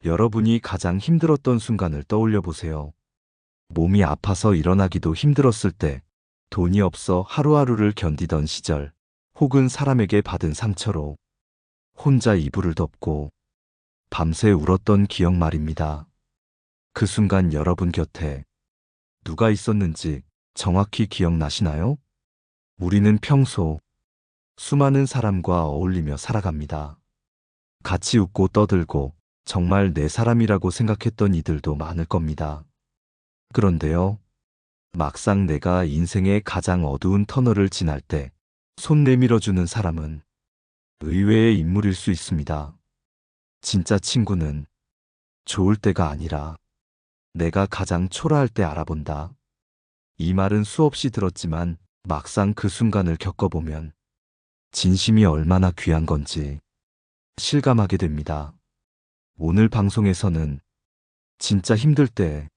여러분이 가장 힘들었던 순간을 떠올려 보세요. 몸이 아파서 일어나기도 힘들었을 때, 돈이 없어 하루하루를 견디던 시절, 혹은 사람에게 받은 상처로 혼자 이불을 덮고 밤새 울었던 기억 말입니다. 그 순간 여러분 곁에 누가 있었는지 정확히 기억나시나요? 우리는 평소 수많은 사람과 어울리며 살아갑니다. 같이 웃고 떠들고 정말 내 사람이라고 생각했던 이들도 많을 겁니다. 그런데요, 막상 내가 인생의 가장 어두운 터널을 지날 때 손 내밀어주는 사람은 의외의 인물일 수 있습니다. 진짜 친구는 좋을 때가 아니라 내가 가장 초라할 때 알아본다. 이 말은 수없이 들었지만 막상 그 순간을 겪어보면 진심이 얼마나 귀한 건지 실감하게 됩니다. 오늘 방송에서는 진짜 힘들 때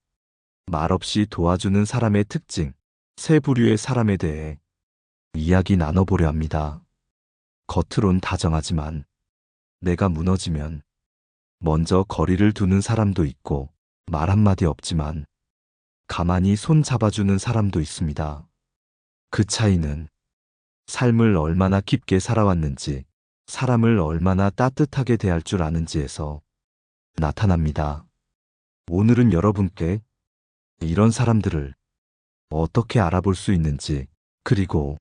말없이 도와주는 사람의 특징, 세 부류의 사람에 대해 이야기 나눠보려 합니다. 겉으론 다정하지만 내가 무너지면 먼저 거리를 두는 사람도 있고 말 한마디 없지만 가만히 손 잡아주는 사람도 있습니다. 그 차이는 삶을 얼마나 깊게 살아왔는지, 사람을 얼마나 따뜻하게 대할 줄 아는지에서 나타납니다. 오늘은 여러분께 이런 사람들을 어떻게 알아볼 수 있는지, 그리고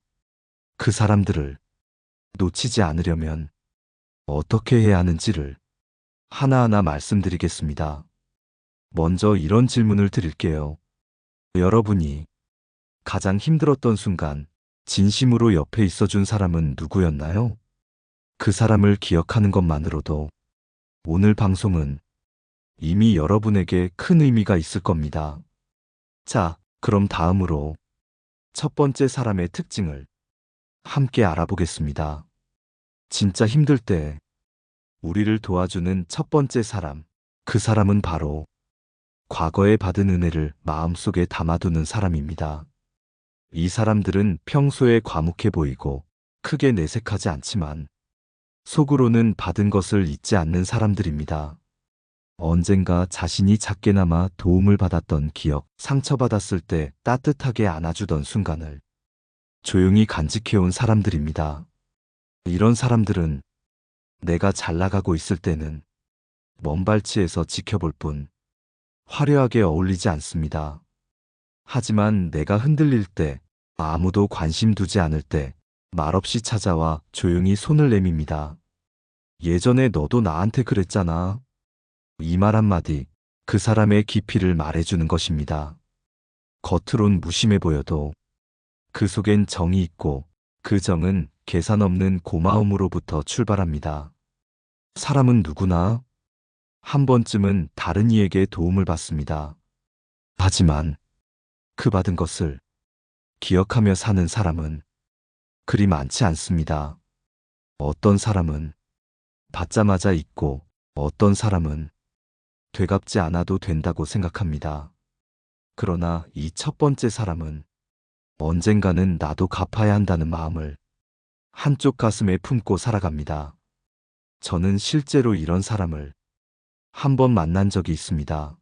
그 사람들을 놓치지 않으려면 어떻게 해야 하는지를 하나하나 말씀드리겠습니다. 먼저 이런 질문을 드릴게요. 여러분이 가장 힘들었던 순간 진심으로 옆에 있어준 사람은 누구였나요? 그 사람을 기억하는 것만으로도 오늘 방송은 이미 여러분에게 큰 의미가 있을 겁니다. 자, 그럼 다음으로 첫 번째 사람의 특징을 함께 알아보겠습니다. 진짜 힘들 때 우리를 도와주는 첫 번째 사람, 그 사람은 바로 과거에 받은 은혜를 마음속에 담아두는 사람입니다. 이 사람들은 평소에 과묵해 보이고 크게 내색하지 않지만 속으로는 받은 것을 잊지 않는 사람들입니다. 언젠가 자신이 작게나마 도움을 받았던 기억, 상처받았을 때 따뜻하게 안아주던 순간을 조용히 간직해온 사람들입니다. 이런 사람들은 내가 잘 나가고 있을 때는 먼 발치에서 지켜볼 뿐 화려하게 어울리지 않습니다. 하지만 내가 흔들릴 때, 아무도 관심 두지 않을 때 말없이 찾아와 조용히 손을 내밉니다. 예전에 너도 나한테 그랬잖아. 이 말 한마디 그 사람의 깊이를 말해주는 것입니다. 겉으론 무심해 보여도 그 속엔 정이 있고 그 정은 계산 없는 고마움으로부터 출발합니다. 사람은 누구나 한 번쯤은 다른 이에게 도움을 받습니다. 하지만 그 받은 것을 기억하며 사는 사람은 그리 많지 않습니다. 어떤 사람은 받자마자 잊고 어떤 사람은 되갚지 않아도 된다고 생각합니다. 그러나 이 첫 번째 사람은 언젠가는 나도 갚아야 한다는 마음을 한쪽 가슴에 품고 살아갑니다. 저는 실제로 이런 사람을 한 번 만난 적이 있습니다.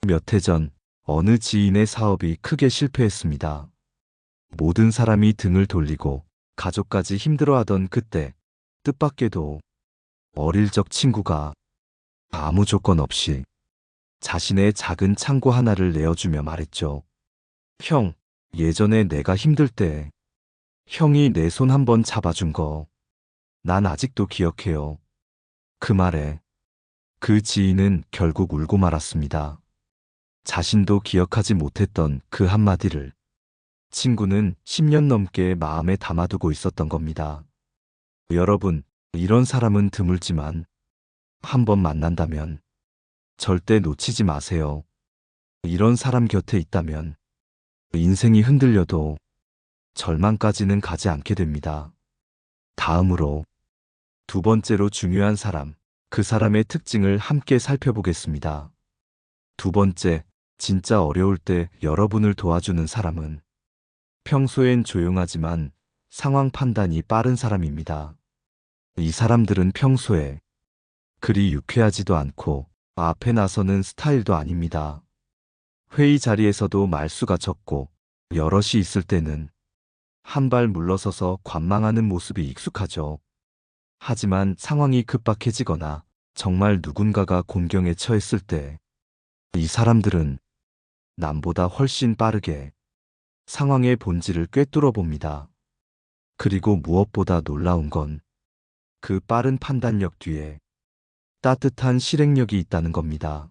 몇 해 전 어느 지인의 사업이 크게 실패했습니다. 모든 사람이 등을 돌리고 가족까지 힘들어하던 그때 뜻밖에도 어릴 적 친구가 아무 조건 없이 자신의 작은 창고 하나를 내어주며 말했죠. 형, 예전에 내가 힘들 때 형이 내 손 한번 잡아준 거 난 아직도 기억해요. 그 말에 그 지인은 결국 울고 말았습니다. 자신도 기억하지 못했던 그 한마디를 친구는 10년 넘게 마음에 담아두고 있었던 겁니다. 여러분, 이런 사람은 드물지만 한 번 만난다면 절대 놓치지 마세요. 이런 사람 곁에 있다면 인생이 흔들려도 절망까지는 가지 않게 됩니다. 다음으로 두 번째로 중요한 사람, 그 사람의 특징을 함께 살펴보겠습니다. 두 번째, 진짜 어려울 때 여러분을 도와주는 사람은 평소엔 조용하지만 상황 판단이 빠른 사람입니다. 이 사람들은 평소에 그리 유쾌하지도 않고 앞에 나서는 스타일도 아닙니다. 회의 자리에서도 말수가 적고 여럿이 있을 때는 한 발 물러서서 관망하는 모습이 익숙하죠. 하지만 상황이 급박해지거나 정말 누군가가 곤경에 처했을 때 이 사람들은 남보다 훨씬 빠르게 상황의 본질을 꿰뚫어 봅니다. 그리고 무엇보다 놀라운 건 그 빠른 판단력 뒤에 따뜻한 실행력이 있다는 겁니다.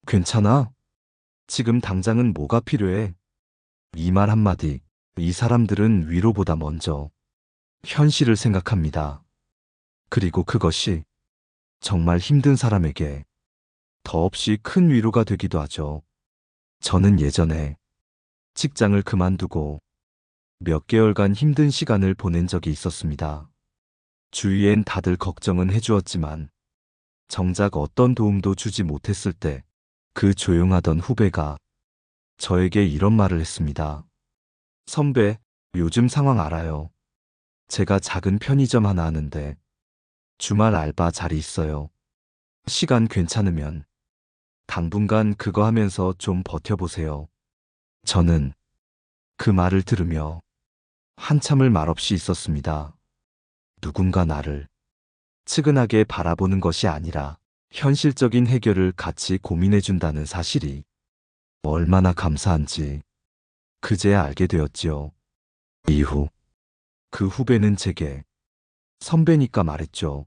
괜찮아? 지금 당장은 뭐가 필요해? 이 말 한마디, 이 사람들은 위로보다 먼저 현실을 생각합니다. 그리고 그것이 정말 힘든 사람에게 더없이 큰 위로가 되기도 하죠. 저는 예전에 직장을 그만두고 몇 개월간 힘든 시간을 보낸 적이 있었습니다. 주위엔 다들 걱정은 해주었지만 정작 어떤 도움도 주지 못했을 때 그 조용하던 후배가 저에게 이런 말을 했습니다. 선배, 요즘 상황 알아요. 제가 작은 편의점 하나 하는데 주말 알바 자리 있어요. 시간 괜찮으면 당분간 그거 하면서 좀 버텨보세요. 저는 그 말을 들으며 한참을 말없이 있었습니다. 누군가 나를 측은하게 바라보는 것이 아니라 현실적인 해결을 같이 고민해준다는 사실이 얼마나 감사한지 그제야 알게 되었지요. 이후 그 후배는 제게 선배니까 말했죠.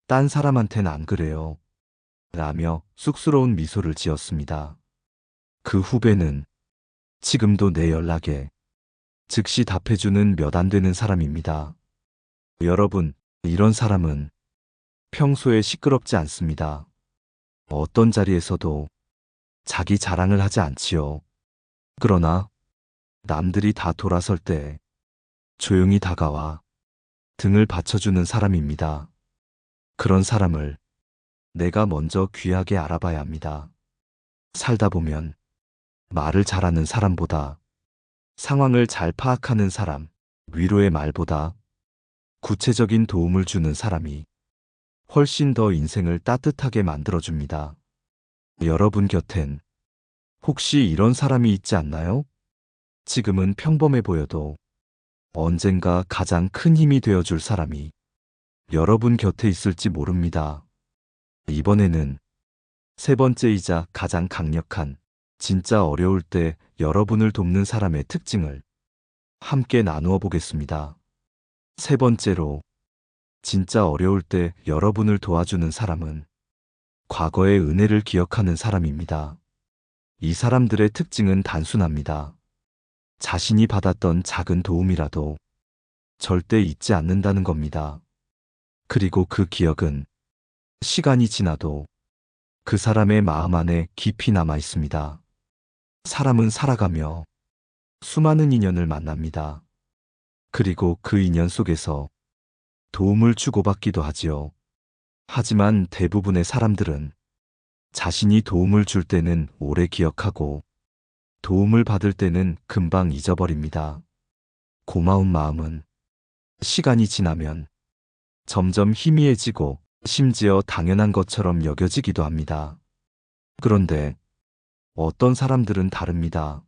딴 사람한텐 안 그래요. 라며 쑥스러운 미소를 지었습니다. 그 후배는 지금도 내 연락에 즉시 답해주는 몇 안 되는 사람입니다. 여러분, 이런 사람은 평소에 시끄럽지 않습니다. 어떤 자리에서도 자기 자랑을 하지 않지요. 그러나 남들이 다 돌아설 때 조용히 다가와 등을 받쳐주는 사람입니다. 그런 사람을 내가 먼저 귀하게 알아봐야 합니다. 살다 보면 말을 잘하는 사람보다 상황을 잘 파악하는 사람, 위로의 말보다 구체적인 도움을 주는 사람이 훨씬 더 인생을 따뜻하게 만들어줍니다. 여러분 곁엔 혹시 이런 사람이 있지 않나요? 지금은 평범해 보여도 언젠가 가장 큰 힘이 되어줄 사람이 여러분 곁에 있을지 모릅니다. 이번에는 세 번째이자 가장 강력한 진짜 어려울 때 여러분을 돕는 사람의 특징을 함께 나누어 보겠습니다. 세 번째로, 진짜 어려울 때 여러분을 도와주는 사람은 과거의 은혜를 기억하는 사람입니다. 이 사람들의 특징은 단순합니다. 자신이 받았던 작은 도움이라도 절대 잊지 않는다는 겁니다. 그리고 그 기억은 시간이 지나도 그 사람의 마음 안에 깊이 남아 있습니다. 사람은 살아가며 수많은 인연을 만납니다. 그리고 그 인연 속에서 도움을 주고받기도 하지요. 하지만 대부분의 사람들은 자신이 도움을 줄 때는 오래 기억하고 도움을 받을 때는 금방 잊어버립니다. 고마운 마음은 시간이 지나면 점점 희미해지고 심지어 당연한 것처럼 여겨지기도 합니다. 그런데 어떤 사람들은 다릅니다.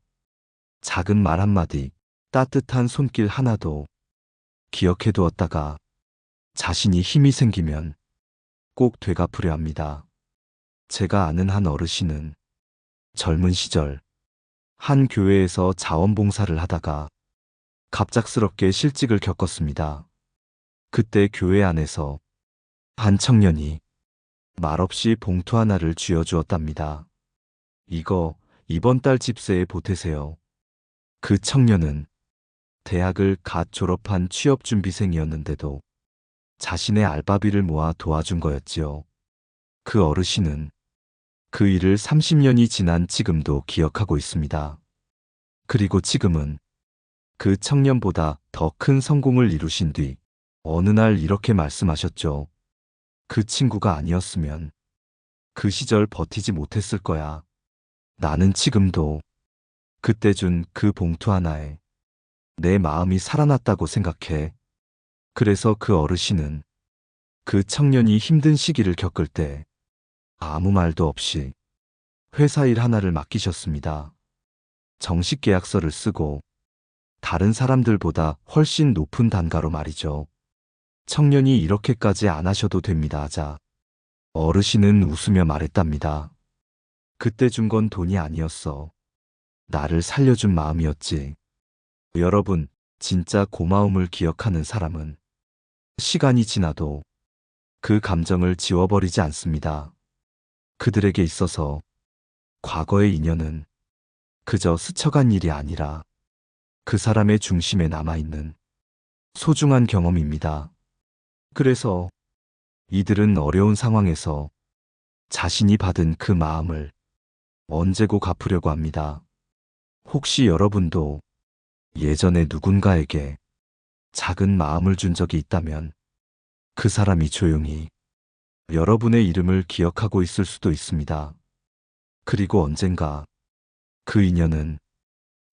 작은 말 한마디, 따뜻한 손길 하나도 기억해 두었다가 자신이 힘이 생기면 꼭 되갚으려 합니다. 제가 아는 한 어르신은 젊은 시절 한 교회에서 자원봉사를 하다가 갑작스럽게 실직을 겪었습니다. 그때 교회 안에서 한 청년이 말없이 봉투 하나를 쥐어주었답니다. 이거 이번 달 집세에 보태세요. 그 청년은 대학을 갓 졸업한 취업준비생이었는데도 자신의 알바비를 모아 도와준 거였지요. 그 어르신은 그 일을 30년이 지난 지금도 기억하고 있습니다. 그리고 지금은 그 청년보다 더 큰 성공을 이루신 뒤 어느 날 이렇게 말씀하셨죠. 그 친구가 아니었으면 그 시절 버티지 못했을 거야. 나는 지금도 그때 준 그 봉투 하나에 내 마음이 살아났다고 생각해. 그래서 그 어르신은 그 청년이 힘든 시기를 겪을 때 아무 말도 없이 회사 일 하나를 맡기셨습니다. 정식 계약서를 쓰고 다른 사람들보다 훨씬 높은 단가로 말이죠. 청년이 이렇게까지 안 하셔도 됩니다 하자 어르신은 웃으며 말했답니다. 그때 준 건 돈이 아니었어. 나를 살려준 마음이었지. 여러분, 진짜 고마움을 기억하는 사람은 시간이 지나도 그 감정을 지워버리지 않습니다. 그들에게 있어서 과거의 인연은 그저 스쳐간 일이 아니라 그 사람의 중심에 남아있는 소중한 경험입니다. 그래서 이들은 어려운 상황에서 자신이 받은 그 마음을 언제고 갚으려고 합니다. 혹시 여러분도 예전에 누군가에게 작은 마음을 준 적이 있다면 그 사람이 조용히 여러분의 이름을 기억하고 있을 수도 있습니다. 그리고 언젠가 그 인연은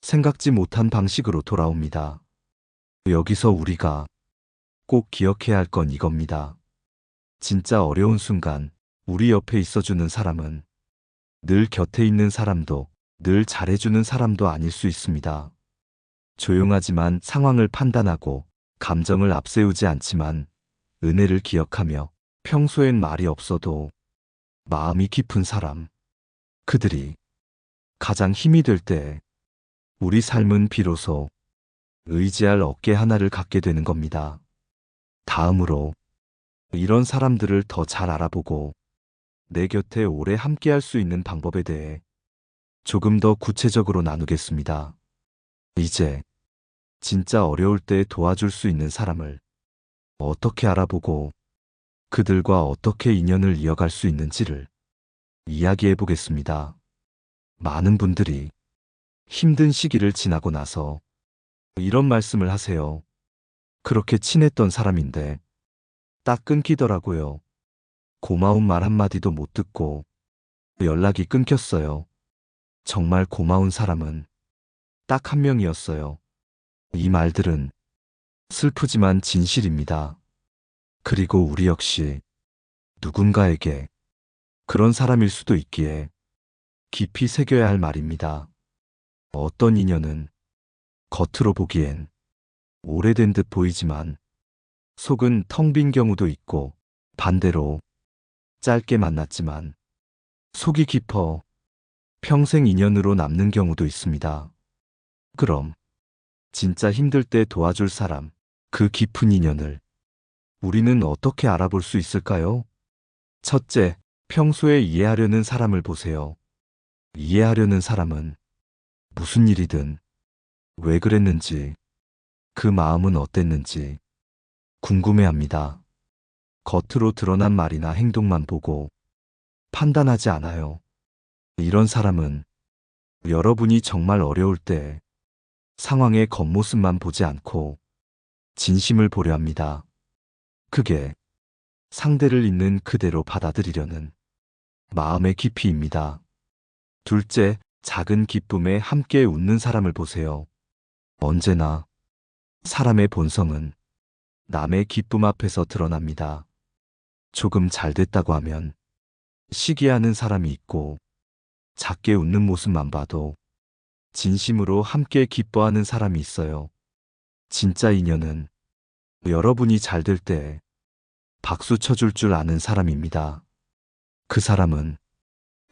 생각지 못한 방식으로 돌아옵니다. 여기서 우리가 꼭 기억해야 할 건 이겁니다. 진짜 어려운 순간 우리 옆에 있어주는 사람은 늘 곁에 있는 사람도 늘 잘해주는 사람도 아닐 수 있습니다. 조용하지만 상황을 판단하고 감정을 앞세우지 않지만 은혜를 기억하며 평소엔 말이 없어도 마음이 깊은 사람. 그들이 가장 힘이 될 때 우리 삶은 비로소 의지할 어깨 하나를 갖게 되는 겁니다. 다음으로 이런 사람들을 더 잘 알아보고 내 곁에 오래 함께할 수 있는 방법에 대해 조금 더 구체적으로 나누겠습니다. 이제 진짜 어려울 때 도와줄 수 있는 사람을 어떻게 알아보고 그들과 어떻게 인연을 이어갈 수 있는지를 이야기해 보겠습니다. 많은 분들이 힘든 시기를 지나고 나서 이런 말씀을 하세요. 그렇게 친했던 사람인데 딱 끊기더라고요. 고마운 말 한마디도 못 듣고 연락이 끊겼어요. 정말 고마운 사람은 딱 한 명이었어요. 이 말들은 슬프지만 진실입니다. 그리고 우리 역시 누군가에게 그런 사람일 수도 있기에 깊이 새겨야 할 말입니다. 어떤 인연은 겉으로 보기엔 오래된 듯 보이지만 속은 텅 빈 경우도 있고 반대로 짧게 만났지만 속이 깊어 평생 인연으로 남는 경우도 있습니다. 그럼 진짜 힘들 때 도와줄 사람, 그 깊은 인연을 우리는 어떻게 알아볼 수 있을까요? 첫째, 평소에 이해하려는 사람을 보세요. 이해하려는 사람은 무슨 일이든 왜 그랬는지, 그 마음은 어땠는지 궁금해합니다. 겉으로 드러난 말이나 행동만 보고 판단하지 않아요. 이런 사람은 여러분이 정말 어려울 때 상황의 겉모습만 보지 않고 진심을 보려 합니다. 그게 상대를 있는 그대로 받아들이려는 마음의 깊이입니다. 둘째, 작은 기쁨에 함께 웃는 사람을 보세요. 언제나 사람의 본성은 남의 기쁨 앞에서 드러납니다. 조금 잘 됐다고 하면 시기하는 사람이 있고 작게 웃는 모습만 봐도 진심으로 함께 기뻐하는 사람이 있어요. 진짜 인연은 여러분이 잘 될 때 박수 쳐줄 줄 아는 사람입니다. 그 사람은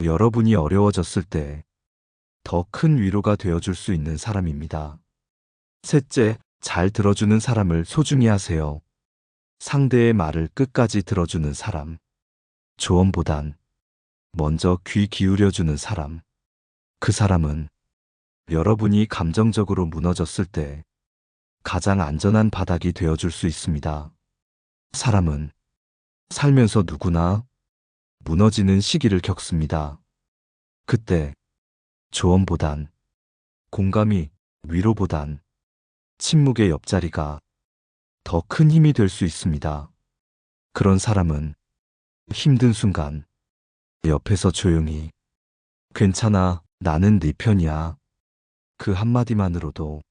여러분이 어려워졌을 때 더 큰 위로가 되어줄 수 있는 사람입니다. 셋째, 잘 들어주는 사람을 소중히 하세요. 상대의 말을 끝까지 들어주는 사람. 조언보단 먼저 귀 기울여주는 사람. 그 사람은 여러분이 감정적으로 무너졌을 때 가장 안전한 바닥이 되어줄 수 있습니다. 사람은 살면서 누구나 무너지는 시기를 겪습니다. 그때 조언보단 공감이, 위로보단 침묵의 옆자리가 더 큰 힘이 될 수 있습니다. 그런 사람은 힘든 순간 옆에서 조용히 괜찮아, 나는 네 편이야. 그 한마디만으로도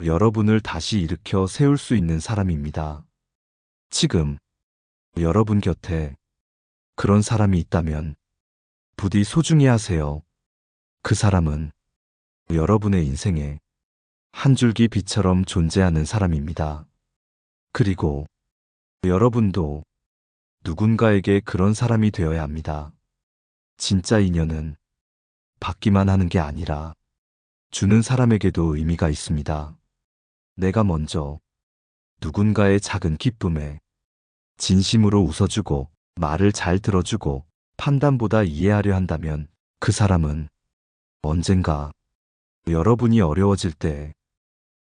여러분을 다시 일으켜 세울 수 있는 사람입니다. 지금 여러분 곁에 그런 사람이 있다면 부디 소중히 하세요. 그 사람은 여러분의 인생에 한 줄기 빛처럼 존재하는 사람입니다. 그리고 여러분도 누군가에게 그런 사람이 되어야 합니다. 진짜 인연은 받기만 하는 게 아니라 주는 사람에게도 의미가 있습니다. 내가 먼저 누군가의 작은 기쁨에 진심으로 웃어주고 말을 잘 들어주고 판단보다 이해하려 한다면 그 사람은 언젠가 여러분이 어려워질 때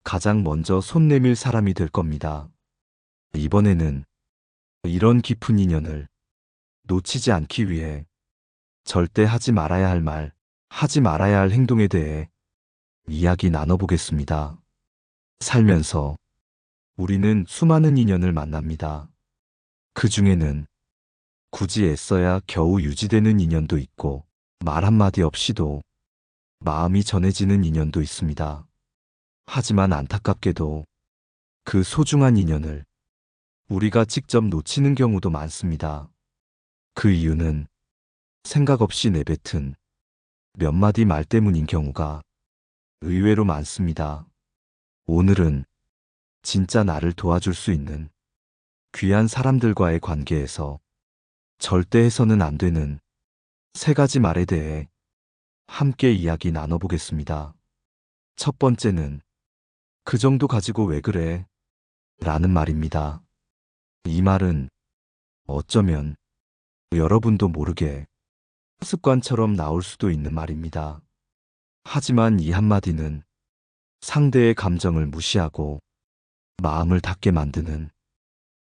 가장 먼저 손 내밀 사람이 될 겁니다. 이번에는 이런 깊은 인연을 놓치지 않기 위해 절대 하지 말아야 할 말, 하지 말아야 할 행동에 대해 이야기 나눠보겠습니다. 살면서 우리는 수많은 인연을 만납니다. 그 중에는 굳이 애써야 겨우 유지되는 인연도 있고 말 한마디 없이도 마음이 전해지는 인연도 있습니다. 하지만 안타깝게도 그 소중한 인연을 우리가 직접 놓치는 경우도 많습니다. 그 이유는 생각 없이 내뱉은 몇 마디 말 때문인 경우가 의외로 많습니다. 오늘은 진짜 나를 도와줄 수 있는 귀한 사람들과의 관계에서 절대 해서는 안 되는 세 가지 말에 대해 함께 이야기 나눠보겠습니다. 첫 번째는 그 정도 가지고 왜 그래? 라는 말입니다. 이 말은 어쩌면 여러분도 모르게 습관처럼 나올 수도 있는 말입니다. 하지만 이 한마디는 상대의 감정을 무시하고 마음을 닫게 만드는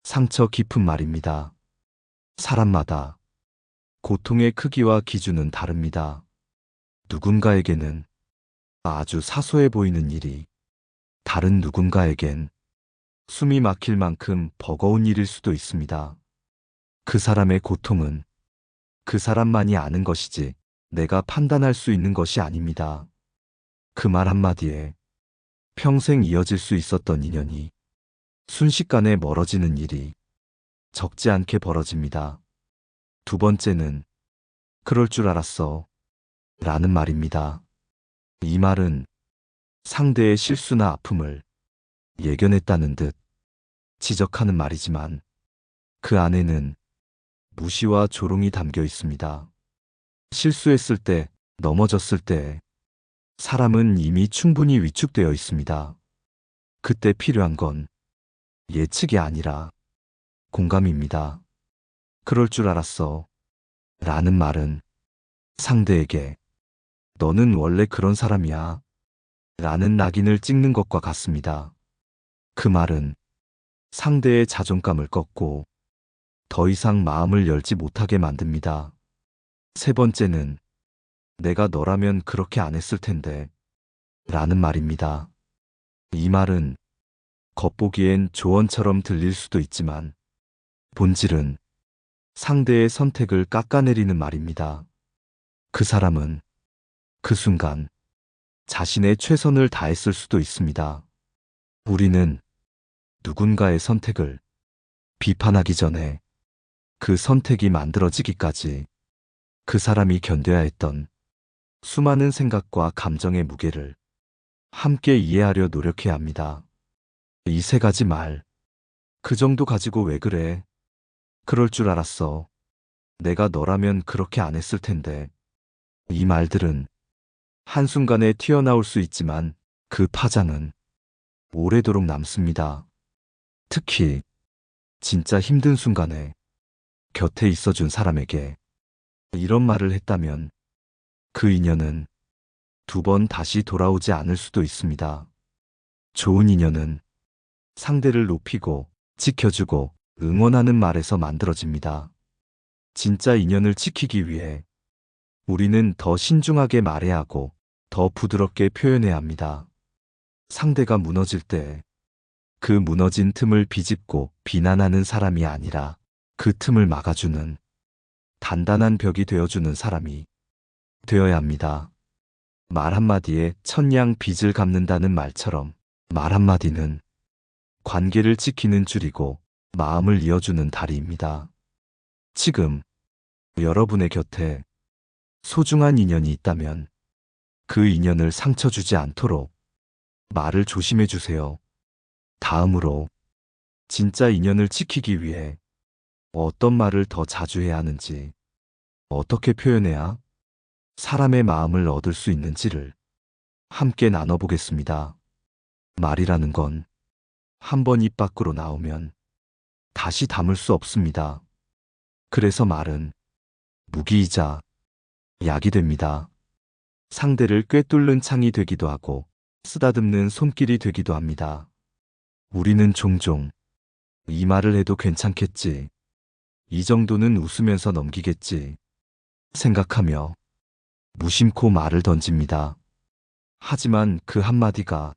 상처 깊은 말입니다. 사람마다 고통의 크기와 기준은 다릅니다. 누군가에게는 아주 사소해 보이는 일이 다른 누군가에겐 숨이 막힐 만큼 버거운 일일 수도 있습니다. 그 사람의 고통은 그 사람만이 아는 것이지 내가 판단할 수 있는 것이 아닙니다. 그 말 한마디에 평생 이어질 수 있었던 인연이 순식간에 멀어지는 일이 적지 않게 벌어집니다. 두 번째는 그럴 줄 알았어 라는 말입니다. 이 말은 상대의 실수나 아픔을 예견했다는 듯 지적하는 말이지만 그 안에는 무시와 조롱이 담겨 있습니다. 실수했을 때, 넘어졌을 때 사람은 이미 충분히 위축되어 있습니다. 그때 필요한 건 예측이 아니라 공감입니다. 그럴 줄 알았어 라는 말은 상대에게 너는 원래 그런 사람이야 라는 낙인을 찍는 것과 같습니다. 그 말은 상대의 자존감을 꺾고 더 이상 마음을 열지 못하게 만듭니다. 세 번째는 내가 너라면 그렇게 안 했을 텐데 라는 말입니다. 이 말은 겉보기엔 조언처럼 들릴 수도 있지만 본질은 상대의 선택을 깎아내리는 말입니다. 그 사람은 그 순간 자신의 최선을 다했을 수도 있습니다. 우리는 누군가의 선택을 비판하기 전에 그 선택이 만들어지기까지 그 사람이 견뎌야 했던 수많은 생각과 감정의 무게를 함께 이해하려 노력해야 합니다. 이 세 가지 말, 그 정도 가지고 왜 그래? 그럴 줄 알았어. 내가 너라면 그렇게 안 했을 텐데. 이 말들은 한순간에 튀어나올 수 있지만 그 파장은 오래도록 남습니다. 특히 진짜 힘든 순간에 곁에 있어준 사람에게 이런 말을 했다면 그 인연은 두 번 다시 돌아오지 않을 수도 있습니다. 좋은 인연은 상대를 높이고 지켜주고 응원하는 말에서 만들어집니다. 진짜 인연을 지키기 위해 우리는 더 신중하게 말해야 하고 더 부드럽게 표현해야 합니다. 상대가 무너질 때 그 무너진 틈을 비집고 비난하는 사람이 아니라 그 틈을 막아주는 단단한 벽이 되어주는 사람이 되어야 합니다. 말 한마디에 천냥 빚을 갚는다는 말처럼 말 한마디는 관계를 지키는 줄이고 마음을 이어주는 다리입니다. 지금 여러분의 곁에 소중한 인연이 있다면 그 인연을 상처 주지 않도록 말을 조심해 주세요. 다음으로 진짜 인연을 지키기 위해 어떤 말을 더 자주 해야 하는지, 어떻게 표현해야 사람의 마음을 얻을 수 있는지를 함께 나눠보겠습니다. 말이라는 건 한 번 입 밖으로 나오면 다시 담을 수 없습니다. 그래서 말은 무기이자 약이 됩니다. 상대를 꿰뚫는 창이 되기도 하고 쓰다듬는 손길이 되기도 합니다. 우리는 종종 이 말을 해도 괜찮겠지, 이 정도는 웃으면서 넘기겠지 생각하며 무심코 말을 던집니다. 하지만 그 한마디가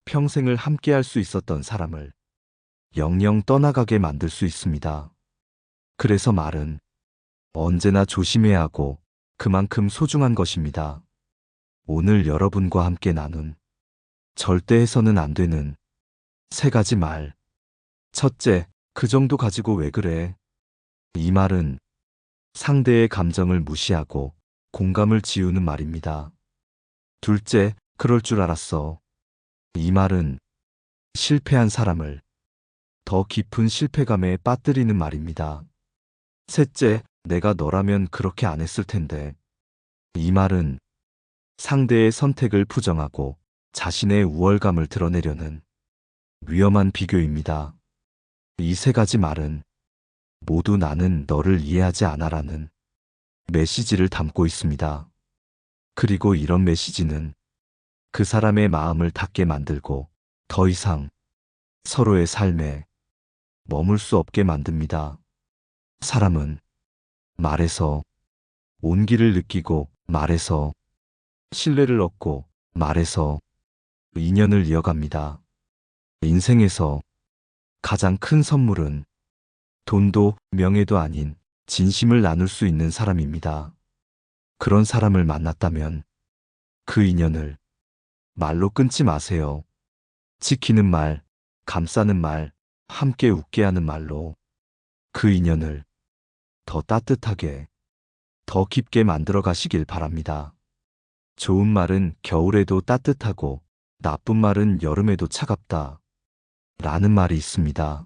평생을 함께할 수 있었던 사람을 영영 떠나가게 만들 수 있습니다. 그래서 말은 언제나 조심해야 하고 그만큼 소중한 것입니다. 오늘 여러분과 함께 나눈 절대 해서는 안 되는 3가지 말. 첫째, 그 정도 가지고 왜 그래? 이 말은 상대의 감정을 무시하고 공감을 지우는 말입니다. 둘째, 그럴 줄 알았어. 이 말은 실패한 사람을 더 깊은 실패감에 빠뜨리는 말입니다. 셋째, 내가 너라면 그렇게 안 했을 텐데. 이 말은 상대의 선택을 부정하고 자신의 우월감을 드러내려는 위험한 비교입니다. 이 3가지 말은 모두 나는 너를 이해하지 않아라는 메시지를 담고 있습니다. 그리고 이런 메시지는 그 사람의 마음을 닫게 만들고 더 이상 서로의 삶에 머물 수 없게 만듭니다. 사람은 말에서 온기를 느끼고, 말에서 신뢰를 얻고, 말에서 인연을 이어갑니다. 인생에서 가장 큰 선물은 돈도 명예도 아닌 진심을 나눌 수 있는 사람입니다. 그런 사람을 만났다면 그 인연을 말로 끊지 마세요. 지키는 말, 감싸는 말, 함께 웃게 하는 말로 그 인연을 더 따뜻하게, 더 깊게 만들어 가시길 바랍니다. 좋은 말은 겨울에도 따뜻하고 나쁜 말은 여름에도 차갑다 라는 말이 있습니다.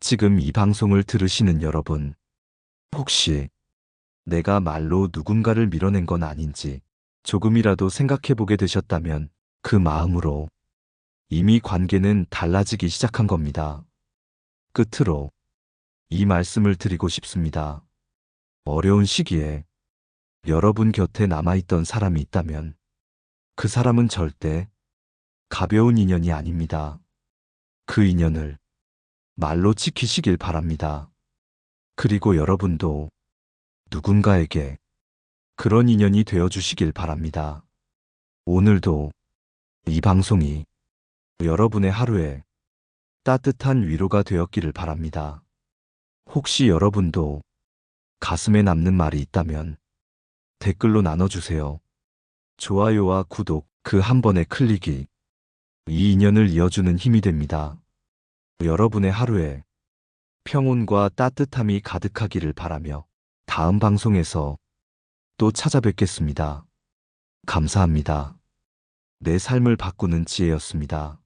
지금 이 방송을 들으시는 여러분, 혹시 내가 말로 누군가를 밀어낸 건 아닌지 조금이라도 생각해 보게 되셨다면 그 마음으로 이미 관계는 달라지기 시작한 겁니다. 끝으로 이 말씀을 드리고 싶습니다. 어려운 시기에 여러분 곁에 남아있던 사람이 있다면 그 사람은 절대 가벼운 인연이 아닙니다. 그 인연을 말로 지키시길 바랍니다. 그리고 여러분도 누군가에게 그런 인연이 되어주시길 바랍니다. 오늘도 이 방송이 여러분의 하루에 따뜻한 위로가 되었기를 바랍니다. 혹시 여러분도 가슴에 남는 말이 있다면 댓글로 나눠주세요. 좋아요와 구독, 그 한 번의 클릭이 이 인연을 이어주는 힘이 됩니다. 여러분의 하루에 평온과 따뜻함이 가득하기를 바라며 다음 방송에서 또 찾아뵙겠습니다. 감사합니다. 내 삶을 바꾸는 지혜였습니다.